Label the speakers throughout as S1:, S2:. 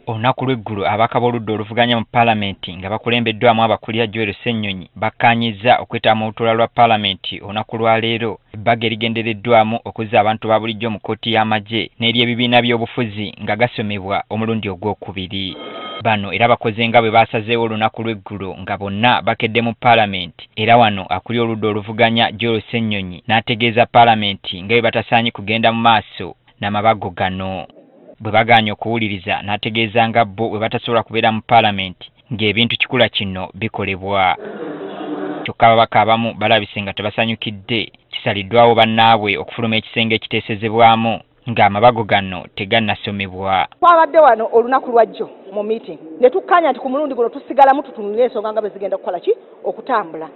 S1: Olunaku lw'eggulu ababaka b'oludda oluvuganya mu Paalamenti nga bakulembeddwamu abakulira Joel Ssenyonyi bakkaanyizza okwetaba mu lutuula lwa Paalamenti olunaku lwa leero ebbaga erigendereddwamu okuzza abantu ba bulijjo mu kkooti y'amagye n'ery'ebibiina by'obufuzi nga gasomebwa omulundi ogwokubiri. Bano era bakoze nga bwe baasazeewo olunaku lw'eggulu nga bonna bakedde mu Paalamenti era wano akulira oludda oluvuganya Joel Ssenyonyi n'ategeeza Paalamenti nga bwe batasaanye kugenda mu maaso n'amabago gano. Bwe bagaanye okuwuliriza n'ategeeza nga bo bwe batasobola kubeera mu Paalamenti ng'ebintu kikula kino bikolebwa. Kyokka ababaka abamu balabise nga tebasanyukidde kisaliddwawo bannaabwe okufuluma ekisenge ekiteesezebwamu ng'amabago gano tegannasomebwa.
S2: Twabadde wano olunaku lwajjo mu meeting ne tukkaanya nti ku mulundi guno tusigalamu tutunulira ensonga nga bwe zigenda kukola ki okutambula.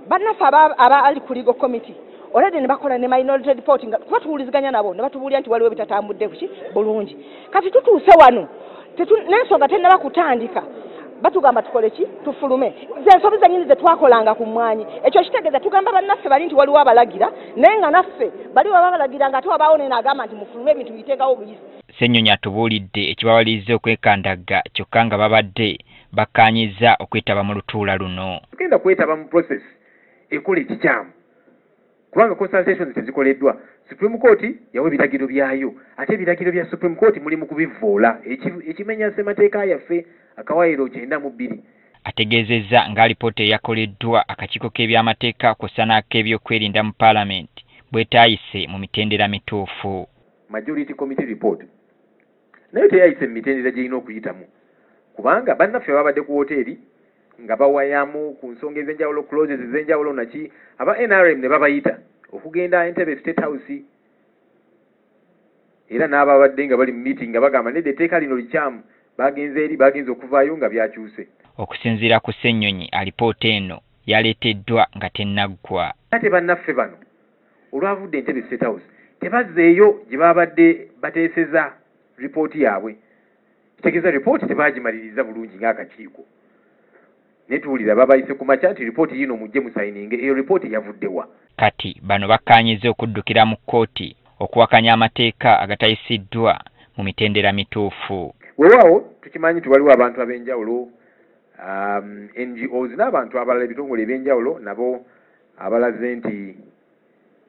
S2: Bannaffe abali ku legal committee already ne bakola ne minority report nga kuba tuwuliziganya nabo ne batubuulira nti waliwo bitatambudde kuki bulungi. Kati tutuuse wano n'ensonga tennaba kutandika batugamba tukole ki tufulume zensobi zennyini ze twakolanga ku mmwanyi. Ekyo kitegeeza tugamba bannaffe bali nti waliwo abalagira naye nga naffe bali babalagira nga ate wabaawo ne n'agamba nti mufulume ebintu biteekawo buyisi.
S1: Ssenyonyi atubuulidde ekibawaliriza okwekandagga kyokka nga babadde bakkaanyizza okwetaba mu lutuula luno.
S3: Tugenda kwetaba mu process ekola ekikyamu kubanga consultations tezikoleddwa. Supreme Court yawe ebiragiro byayo ate ebiragiro bya Supreme Court muli mu kubivvoola ekimenya ssemateeka yaffe akawaayiro 92.
S1: Ategeezezza nga alipoota eyakoleddwa akakiiko k'ebyamateeka kw'ossa n'ak'ebyokwerinda mu Paalamenti bwetaayise mu mitendera mituufu.
S3: Majority Committee report nayo teyayise mu mitendera gy'erina okuyitamu kubanga bannaffe babadde ku woteeri nga bawayamu ku nsonga ez'enjawulo clauses ez'enjawulo naki aba NRM ne babayita okugenda Entebbe State House era n'ababadde nga bali mu meeting nga bagamba nedda etteeka lino likyamu bagenze okuvaayo nga byakyuse.
S1: Okusinziira ku Ssenyonyi alipoota eno yaleeteddwa nga tennaggwa.
S3: Ate bannaffe bano olwavudde Entebbe State House tebazzeeyo gye babadde bateeseza ripooti yaabwe. Kitegeeza ripooti tebaagimaliriza bulungi ng'akakiiko. Netuwulira babayise ku makya nti ripooti yino mujje musayininge eyo ripooti yavuddewa.
S1: Kati bano bakkaanyizza okuddukira mu kkooti okuwakanya amateeka agatayisiddwa mu mitendera mituufu.
S3: Weewaawo tukimanyi nti waliwo abantu ab'enjawulo NGOs n'abantu abalala ebitongole eb'enjawulo nabo abalaze nti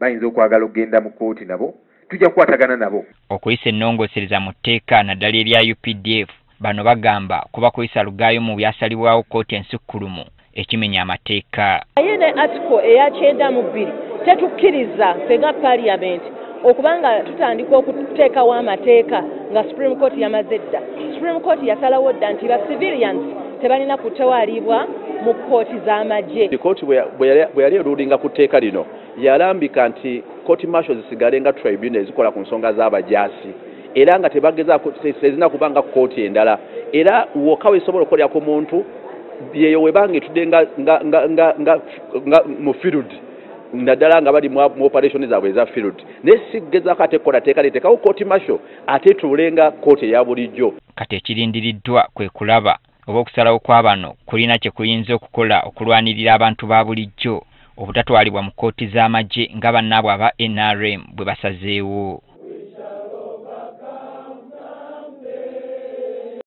S3: bayinza okwagala okugenda mu kkooti nabo tujja kukwatagana nabo.
S1: Okuyisa ennongoosereza mu tteeka naddala erya UPDF bano bagamba kuba kuyisa lugaayo mu byasalibwawo kkooti ensukkulumu ekimenya amateeka.
S4: Naye ne article eya 92 tetukkiriza fenga Parliament okubanga tutandika okuteekawo amateeka nga Supreme Court yamaze dda. Supreme Court yasalawo dda nti ba civilians tebalina kutewalibwa mu kkooti z'amagye.
S5: Kkooti bwe yali erulinga ku tteeka lino yalambika nti court martial zisigale nga tribunal ezikola ku nsonga z'abajaasi era nga tebagezaako tezina kubanga kkooti endala era wokka weesobola okukolera ku muntu yeyo webanga etudde nga mu field naddala nga bali mu operation zaabwe eza field naye sigezaako ate kola teeka leetekawo court martial ate tulenga kkooti eya bulijjo.
S1: Kati ekirindiriddwa kwe kulaba oba okusalawo kwa bano kulina kye kuyinza okukola okulwanirira abantu ba bulijjo obutatwalibwa mu kkooti z'amagye nga bannaabwe aba NRM bwe basazeewo.